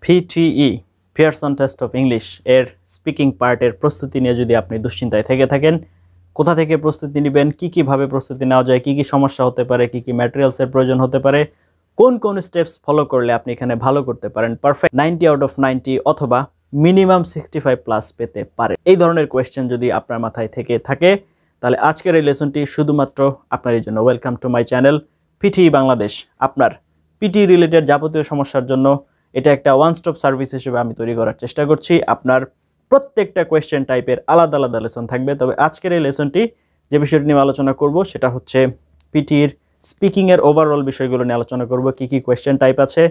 PTE Pearson test of English এর speaking পার্টের প্রস্তুতি নিয়ে যদি আপনি দুশ্চিন্তায় থেকে থাকেন, কোথা থেকে প্রস্তুতি নেবেন, কিভাবে প্রস্তুতি নেওয়া যায়, কি সমস্যা হতে পারে, কি ম্যাটেরিয়ালসের প্রয়োজন হতে পারে, কোন স্টেপস ফলো করলে আপনি এখানে ভালো করতে পারেন, পারফেক্ট 90 আউট অফ 90 অথবা মিনিমাম 65 প্লাস পেতে পারে, এই ধরনের কোয়েশ্চেন যদি আপনার মাথায় থেকে থাকে, তাহলে আজকের এই লেসনটি শুধুমাত্র আপনারই জন্য। Welcome to my channel PTE Bangladesh. আপনার PTE রিলেটেড যাবতীয় সমস্যার জন্য এটা একটা ওয়ান স্টপ সার্ভিস হিসেবে আমি তৈরি করার চেষ্টা করছি। আপনার প্রত্যেকটা কোয়েশ্চেন টাইপের আলাদা আলাদা লেসন থাকবে। তবে আজকের এই লেসনটি যে বিষয়টি নিয়ে আলোচনা করব সেটা হচ্ছে PTEর স্পিকিংয়ের ওভারঅল বিষয়গুলো নিয়ে আলোচনা করব। কি কোয়েশ্চেন টাইপ আছে,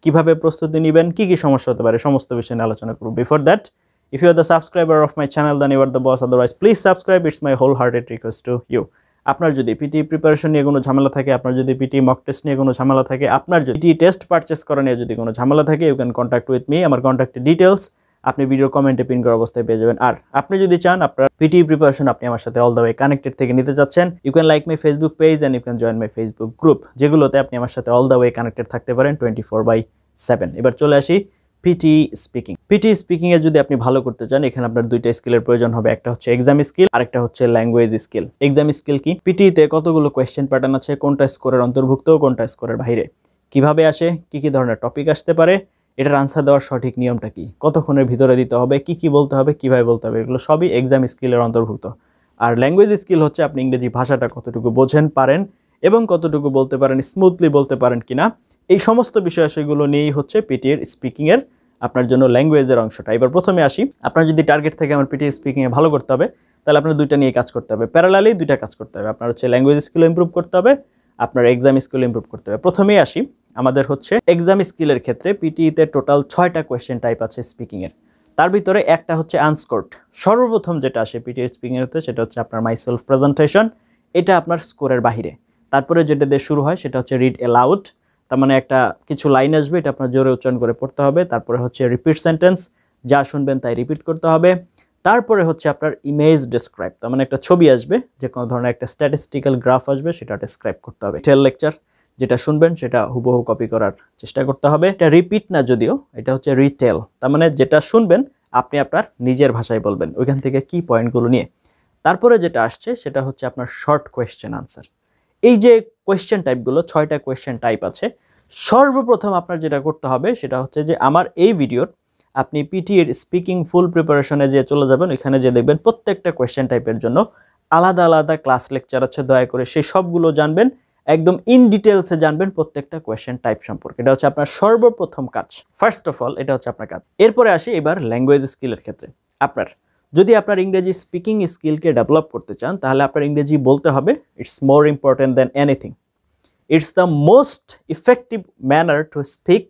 কিভাবে প্রস্তুতি নেবেন, কি সমস্যা হতে পারে, সমস্ত বিষয় নিয়ে আলোচনা করব। Before that, if you are the subscriber of my channel, then you are the boss. Otherwise, please subscribe. It's my wholehearted request to you. আপনার যদি PTE প্রিপারেশন নিয়ে কোনো ঝামেলা থাকে, আপনার যদি PTE মক টেস্ট নিয়ে কোনো ঝামেলা থাকে, আপনার যদি PTE টেস্ট পারচেস করা নিয়ে যদি কোনো ঝামেলা থাকে, you can contact with me. আমার কন্ট্যাক্টের ডিটেলস আপনি ভিডিও কমেন্টে পিন করা অবস্থায় পেয়ে যাবেন। আর আপনি যদি চান আপনার PTE প্রিপারেশন আপনি আমার সাথে অল দ্য ওয়ে কানেক্টেড থেকে নিতে যাচ্ছেন, you can like my Facebook page and you can join my Facebook group, যেগুলোতে আপনি আমার সাথে অল দ্য ওয়ে কানেক্টেড থাকতে পারেন 24/7। এবার চলে আসি PTE স্পিকিং। PTE স্পিকিং এ যদি আপনি ভালো করতে চান, এখানে আপনার দুইটা স্কিলের প্রয়োজন হবে। একটা হচ্ছে এক্সাম স্কিল, আরেকটা হচ্ছে ল্যাঙ্গুয়েজ স্কিল। এক্সাম স্কিল কি? PTE তে কতগুলো কোয়েশ্চেন প্যাটার্ন আছে, কোনটা স্কোরের অন্তর্ভুক্ত, কোনটা স্কোরের বাইরে, কিভাবে আসে, কি ধরনের টপিক আসতে পারে, এটার আনসার দেওয়ার সঠিক নিয়মটা কি, কতক্ষণের ভিতরে দিতে হবে, কি বলতে হবে, কিভাবে বলতে হবে, এগুলো সবই এক্সাম স্কিলের অন্তর্ভুক্ত। আর ল্যাঙ্গুয়েজ স্কিল হচ্ছে আপনি ইংরেজি ভাষাটা কতটুকু বোঝেন পারেন এবং কতটুকু বলতে পারেন, স্মুথলি বলতে পারেন কিনা, এই সমস্ত বিষয়গুলো নিয়েই হচ্ছে PTE স্পিকিং এর আপনার জন্য ল্যাঙ্গুয়েজের অংশটা। এবার প্রথমে আসি, আপনার যদি টার্গেট থেকে আমার PTE স্পিকিং এ ভালো করতে হবে, তাহলে আপনার দুইটা নিয়ে কাজ করতে হবে, প্যারালালি দুইটা কাজ করতে হবে। আপনার হচ্ছে ল্যাঙ্গুয়েজ স্কিল ইমপ্রুভ করতে হবে, আপনার এক্সাম স্কিল ইমপ্রুভ করতে হবে। প্রথমেই আসি, আমাদের হচ্ছে এক্সাম স্কিলের ক্ষেত্রে PTE তে টোটাল 6টা কোয়েশ্চেন টাইপ আছে স্পিকিং এর। তার ভিতরে একটা হচ্ছে আনস্কোরড। সর্বপ্রথম যেটা আসে PTE স্পিকিং এর সেটা হচ্ছে আপনার মাই সেলফ প্রেজেন্টেশন, এটা আপনার স্কোরের বাহিরে। তারপরে যেটা দিয়ে শুরু হয় সেটা হচ্ছে রিড এলাউড, তার মানে একটা কিছু লাইন আসবে, এটা আপনার জোরে উচ্চারণ করে পড়তে হবে। তারপরে হচ্ছে রিপিট সেন্টেন্স, যা শুনবেন তাই রিপিট করতে হবে। তারপরে হচ্ছে আপনার ইমেজ ডেসক্রাইব, তার মানে একটা ছবি আসবে, যে কোনো ধরনের একটা স্ট্যাটিস্টিক্যাল গ্রাফ আসবে, সেটা ডেসক্রাইব করতে হবে। টেল লেকচার, যেটা শুনবেন সেটা হুবহু কপি করার চেষ্টা করতে হবে। এটা রিপিট না যদিও, এটা হচ্ছে রিটেল, তার মানে যেটা শুনবেন আপনি আপনার নিজের ভাষায় বলবেন, ওইখান থেকে কি পয়েন্টগুলো নিয়ে। তারপরে যেটা আসছে সেটা হচ্ছে আপনার শর্ট কোয়েশ্চেন আনসার। এই যে কোয়েশ্চেন টাইপগুলো, 6টা কোয়েশ্চেন টাইপ আছে। সর্বপ্রথম আপনার যেটা করতে হবে সেটা হচ্ছে যে আমার এই ভিডিওর আপনি PTE স্পিকিং ফুল প্রিপারেশনে যে চলে যাবেন, এখানে যে দেখবেন প্রত্যেকটা কোয়েশ্চেন টাইপের জন্য আলাদা আলাদা ক্লাস লেকচার আছে। দয়া করে সেই সবগুলো জানবেন, একদম ইন ডিটেলসে জানবেন প্রত্যেকটা কোয়েশ্চেন টাইপ সম্পর্কে। এটা হচ্ছে আপনার সর্বপ্রথম কাজ, ফার্স্ট অফ অল এটা হচ্ছে আপনার কাজ। এরপরে আসি এবার ল্যাঙ্গুয়েজ স্কিলের ক্ষেত্রে। আপনার যদি আপনার ইংরেজি স্পিকিং স্কিলকে ডেভেলপ করতে চান, তাহলে আপনার ইংরেজি বলতে হবে। It's more important than anything. It's the most effective manner to speak,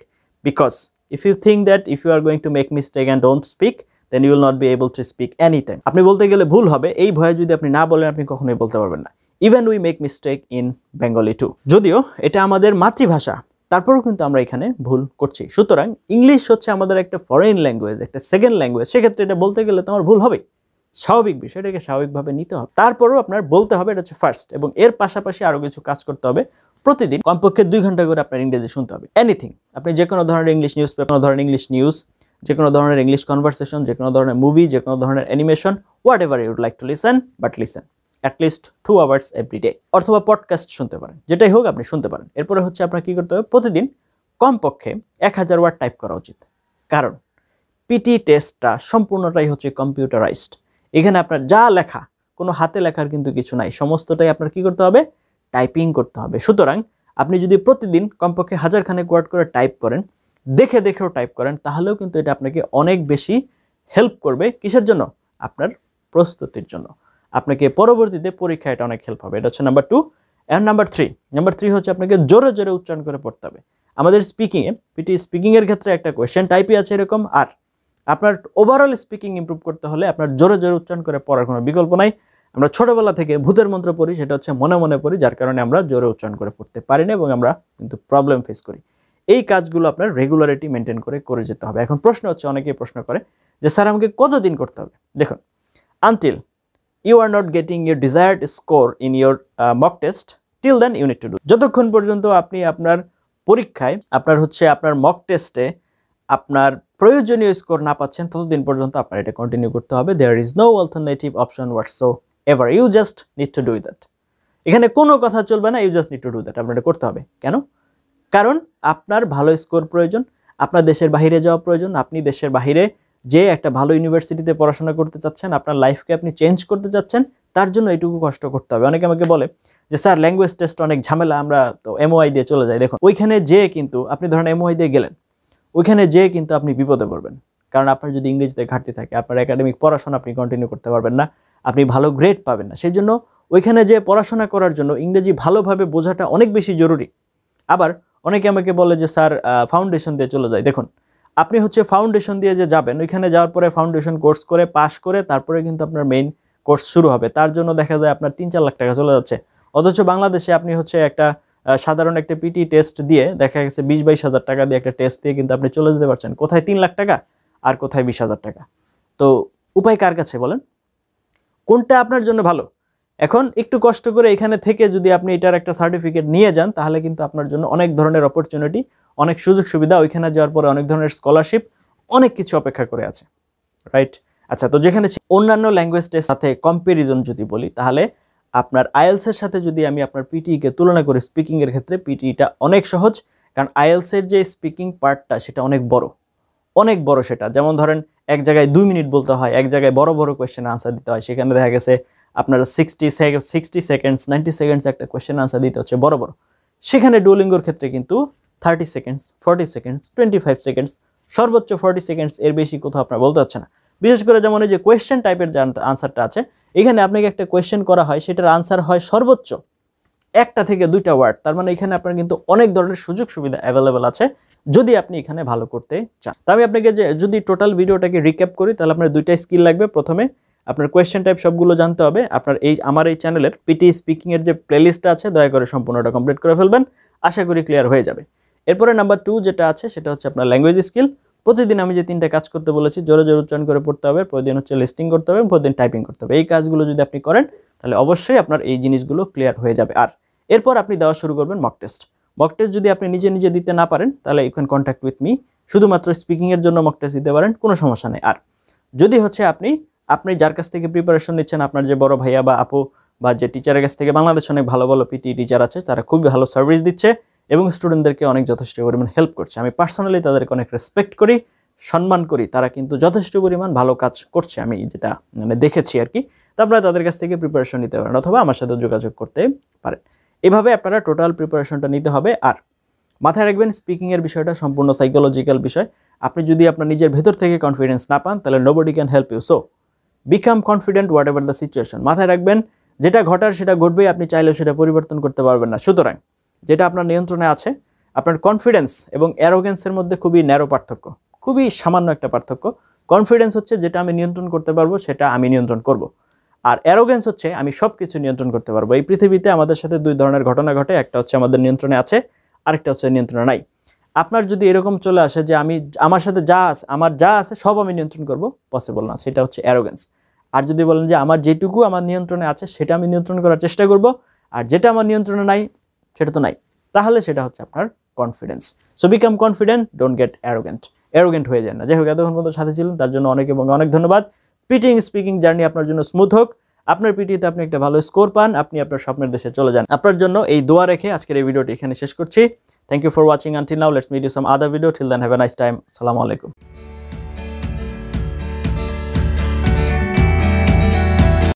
because if you think that if you are going to make mistake and don't speak, then you will not be able to speak anytime. আপনি বলতে গেলে ভুল হবে, এই ভয়ে যদি আপনি না বলেন আপনি কখনোই বলতে পারবেন না। Even we make mistake in Bengali too. যদিও এটা আমাদের মাতৃভাষা, তারপরেও কিন্তু আমরা এখানে ভুল করছি। সুতরাং ইংলিশ হচ্ছে আমাদের একটা ফরেন ল্যাঙ্গুয়েজ, একটা সেকেন্ড ল্যাঙ্গুয়েজ, সেক্ষেত্রে এটা বলতে গেলে তো আমার ভুল হবে, স্বাভাবিক বিষয়, এটাকে স্বাভাবিকভাবে নিতে হবে। তারপরেও আপনার বলতে হবে, এটা হচ্ছে ফার্স্ট। এবং এর পাশাপাশি আরও কিছু কাজ করতে হবে। প্রতিদিন কমপক্ষে 2 ঘন্টা করে আপনার ইংরেজি শুনতে হবে। এনিথিং, আপনি যে কোনো ধরনের ইংলিশ নিউজ পেপার, কোনো ধরনের ইংলিশ নিউজ, যে কোনো ধরনের ইংলিশ কনভারসেশন, যে কোনো ধরনের মুভি, যে কোনো ধরনের animation, what ever ইউড like to listen, but listen at least 2 hours every day. অথবা পডকাস্ট শুনতে পারেন, যেটাই হোক আপনি শুনতে পারেন। এরপরে হচ্ছে আপনার কী করতে হবে, প্রতিদিন কমপক্ষে 1000 ওয়ার্ড টাইপ করা উচিত। কারণ PTE টেস্টটা সম্পূর্ণটাই হচ্ছে কম্পিউটারাইজড। এখানে আপনার যা লেখা, কোনো হাতে লেখার কিন্তু কিছু নাই, সমস্তটাই আপনার কী করতে হবে, টাইপিং করতে হবে। সুতরাং আপনি যদি প্রতিদিন কমপক্ষে 1000 খানেক ওয়ার্ড করে টাইপ করেন, দেখেও টাইপ করেন, তাহলেও কিন্তু এটা আপনাকে অনেক বেশি হেল্প করবে। কিসের জন্য? আপনার প্রস্তুতির জন্য। আপনাকে পরবর্তীতে পরীক্ষায় এটা অনেক হেল্প হবে। এটা হচ্ছে নাম্বার 2। অ্যান্ড নাম্বার 3 হচ্ছে আপনাকে জোরে জোরে উচ্চারণ করে পড়তে হবে। আমাদের স্পিকিংয়ে, PTE স্পিকিংয়ের ক্ষেত্রে একটা কোয়েশ্চেন টাইপই আছে এরকম। আর আপনার ওভারঅল স্পিকিং ইমপ্রুভ করতে হলে আপনার জোরে জোরে উচ্চারণ করে পড়ার কোনো বিকল্প নাই। আমরা ছোটবেলা থেকে ভূতের মন্ত্র পড়ি, সেটা হচ্ছে মনে মনে পড়ি, যার কারণে আমরা জোরে উচ্চারণ করে পড়তে পারি না এবং আমরা কিন্তু প্রবলেম ফেস করি। এই কাজগুলো আপনার রেগুলারিটি মেনটেন করে যেতে হবে। এখন প্রশ্ন হচ্ছে, অনেকেই প্রশ্ন করে যে স্যার আমাকে কতদিন করতে হবে? দেখুন, until you are not getting your desired score in your mock test, till then you need to do. যতক্ষণ পর্যন্ত আপনি আপনার পরীক্ষায় আপনার মক টেস্টে আপনার প্রয়োজনীয় স্কোর না পাচ্ছেন ততদিন পর্যন্ত আপনার এটা কন্টিনিউ করতে হবে। There is no alternative option whatsoever, you just need to do that. এখানে কোনো কথা চলবে না, you just need to do that. আপনার এটা করতে হবে। কেন? কারণ আপনার ভালো স্কোর প্রয়োজন, আপনার দেশের বাইরে যাওয়া প্রয়োজন, আপনি দেশের বাইরে যে একটা ভালো ইউনিভার্সিটিতে পড়াশোনা করতে চাচ্ছেন, আপনার লাইফকে আপনি চেঞ্জ করতে চাচ্ছেন, তার জন্য এইটুকু কষ্ট করতে হবে। অনেকে আমাকে বলে যে স্যার ল্যাঙ্গুয়েজ টেস্ট অনেক ঝামেলা, আমরা তো এমওআই দিয়ে চলে যাই। দেখুন ওইখানে যে কিন্তু আপনি ধরেন এমওআই দিয়ে গেলেন, ওইখানে যে কিন্তু আপনি বিপদে পড়বেন। কারণ আপনার যদি ইংরেজিতে ঘাটতি থাকে, আপনার একাডেমিক পড়াশোনা আপনি কন্টিনিউ করতে পারবেন না, আপনি ভালো গ্রেড পাবেন না। সেই জন্য ওইখানে যে পড়াশোনা করার জন্য ইংরেজি ভালোভাবে বোঝাটা অনেক বেশি জরুরি। আবার অনেকে আমাকে বলে যে স্যার ফাউন্ডেশন দিয়ে চলে যায়। দেখুন আপনি হচ্ছে ফাউন্ডেশন দিয়ে যে যাবেন, ওইখানে যাওয়ার পরে ফাউন্ডেশন কোর্স করে পাশ করে তারপরে কিন্তু আপনার মেইন কোর্স শুরু হবে। তার জন্য দেখা যায় আপনার 3-4 লাখ টাকা চলে যাচ্ছে। অথচ বাংলাদেশে আপনি হচ্ছে একটা সাধারণ একটা পিটি টেস্ট দিয়ে দেখা গেছে 20-22 হাজার টাকা দিয়ে একটা টেস্ট দিয়ে কিন্তু আপনি চলে যেতে পারছেন। কোথায় 3 লাখ টাকা আর কোথায় 20,000 টাকা। তো উপায় কার কাছে বলেন? কোনটা আপনার জন্য ভালো? এখন একটু কষ্ট করে এখানে থেকে যদি আপনি এটার একটা সার্টিফিকেট নিয়ে যান, তাহলে কিন্তু আপনার জন্য অনেক ধরনের অপরচুনিটি, অনেক সুযোগ সুবিধা, ওইখানে যাওয়ার পরে অনেক ধরনের স্কলারশিপ, অনেক কিছু অপেক্ষা করে আছে, রাইট? আচ্ছা, তো যেখানে অন্যান্য ল্যাঙ্গুয়েজ টেস্ট সাথে কম্প্যারিজন যদি বলি, তাহলে আপনার আইএলসের সাথে যদি আমি আপনার পিটিইকে তুলনা করি, স্পিকিংয়ের ক্ষেত্রে পিটিইটা অনেক সহজ। কারণ আইএলসের যে স্পিকিং পার্টটা সেটা অনেক বড় সেটা। যেমন ধরেন এক জায়গায় 2 মিনিট বলতে হয়, এক জায়গায় বড় বড় কোয়েশ্চেন আনসার দিতে হয়। সেখানে দেখা গেছে আপনার 60 সেকেন্ডস 90 সেকেন্ডস একটা কোয়েশ্চেন আনসার দিতে হচ্ছে বড়। সেখানে ডুওলিঙ্গোর ক্ষেত্রে কিন্তু 30 সেকেন্ডস, 40 সেকেন্ডস, 25 সেকেন্ডস, সর্বোচ্চ 40 সেকেন্ডস, এর বেশি কোথাও আপনার বলতে হচ্ছে না। বিশেষ করে যেমন এই যে কোয়েশ্চেন টাইপের যে আনসারটা আছে, এখানে আপনাকে একটা কোয়েশ্চেন করা হয়, সেটার আনসার হয় সর্বোচ্চ 1টা থেকে 2টা ওয়ার্ড। তার মানে এখানে আপনার কিন্তু অনেক ধরনের সুযোগ সুবিধা অ্যাভেলেবেল আছে যদি আপনি এখানে ভালো করতে চান। তো আমি আপনাকে যদি টোটাল ভিডিওটাকে রিক্যাপ করি, তাহলে আপনার 2টা স্কিল লাগবে। প্রথমে আপনার কোয়েশ্চেন টাইপ সবগুলো জানতে হবে। আপনার আমার এই চ্যানেলের পিটিই স্পিকিং এর যে প্লেলিস্টটা আছে, দয়া করে সম্পূর্ণটা কমপ্লিট করে ফেলবেন, আশা করি ক্লিয়ার হয়ে যাবে। এরপরে নাম্বার 2 যেটা আছে সেটা হচ্ছে আপনার ল্যাঙ্গুয়েজ স্কিল। প্রতিদিন আমি যে 3টা কাজ করতে বলেছি, জোরে জোরে উচ্চারণ করে পড়তে হবে, প্রতিদিন হচ্ছে লিস্টিং করতে হবে, প্রতিদিন টাইপিং করতে হবে। এই কাজগুলো যদি আপনি করেন, তাহলে অবশ্যই আপনার এই জিনিসগুলো ক্লিয়ার হয়ে যাবে। আর এরপর আপনি দেওয়া শুরু করবেন মক টেস্ট। মক টেস্ট যদি আপনি নিজে দিতে না পারেন, তাহলে you can contact with me. শুধুমাত্র স্পিকিং এর জন্য মক টেস্ট দিতে পারেন, কোনো সমস্যা নেই। আর যদি হচ্ছে আপনি যার কাছ থেকে প্রিপারেশন নিচ্ছেন, আপনার যে বড় ভাইয়া বা আপু বা যে টিচারের কাছ থেকে, বাংলাদেশে অনেক ভালো ভালো পিটিই টিচার আছে, তারা খুবই ভালো সার্ভিস দিচ্ছে এবং স্টুডেন্টদেরকে অনেক যথেষ্ট পরিমাণ হেল্প করছে। আমি পার্সোনালি তাদেরকে অনেক রেসপেক্ট করি, সম্মান করি। তারা কিন্তু যথেষ্ট পরিমাণ ভালো কাজ করছে, আমি যেটা দেখেছি আর কি। তো আপনারা তাদের কাছ থেকে প্রিপারেশন নিতে পারেন অথবা আমার সাথে যোগাযোগ করতে পারেন। এভাবে আপনারা টোটাল প্রিপারেশনটা নিতে হবে। আর মাথায় রাখবেন, স্পিকিংয়ের বিষয়টা সম্পূর্ণ সাইকোলজিক্যাল বিষয়। আপনি যদি আপনার নিজের ভেতর থেকে কনফিডেন্স না পান, তাহলে nobody can help you. So become confident whatever the situation. মাথায় রাখবেন, যেটা ঘটার সেটা ঘটবেই, আপনি চাইলেও সেটা পরিবর্তন করতে পারবেন না। সুতরাং যেটা আপনার নিয়ন্ত্রণে আছে, আপনার কনফিডেন্স এবং অ্যারোগেন্সের মধ্যে খুবই ন্যারো পার্থক্য, খুবই সামান্য একটা পার্থক্য। কনফিডেন্স হচ্ছে যেটা আমি নিয়ন্ত্রণ করতে পারবো, সেটা আমি নিয়ন্ত্রণ করব। আর অ্যারোগেন্স হচ্ছে আমি সব কিছু নিয়ন্ত্রণ করতে পারবো। এই পৃথিবীতে আমাদের সাথে 2 ধরনের ঘটনা ঘটে, একটা হচ্ছে আমাদের নিয়ন্ত্রণে আছে, আরেকটা হচ্ছে নিয়ন্ত্রণে নাই। আপনার যদি এরকম চলে আসে যে আমার সাথে আমার যা আছে সব আমি নিয়ন্ত্রণ করব, পসিবল না, সেটা হচ্ছে অ্যারোগেন্স। আর যদি বলেন যে আমার যেটুকু আমার নিয়ন্ত্রণে আছে সেটা আমি নিয়ন্ত্রণ করার চেষ্টা করব, আর যেটা আমার নিয়ন্ত্রণে নাই সেটা তো নাই, তাহলে সেটা হচ্ছে আপনার confidence. So become confident, don't get arrogant হয়ে যান না। যাই হোক, এতক্ষণ পর্যন্ত সাথে ছিলেন তার জন্য অনেক ধন্যবাদ। পিটিং স্পিকিং জার্নি আপনার জন্য স্মুথ হোক, আপনার পিটিতে আপনি একটা ভালো স্কোর পান, আপনি আপনার স্বপ্নের দেশে চলে যান। আপনার জন্য এই দোয়া রেখে আজকের এই ভিডিওটি এখানে শেষ করছি। Thank you for watching until now. Let's meet you some other video. Till then have a nice time. আসসালামু আলাইকুম।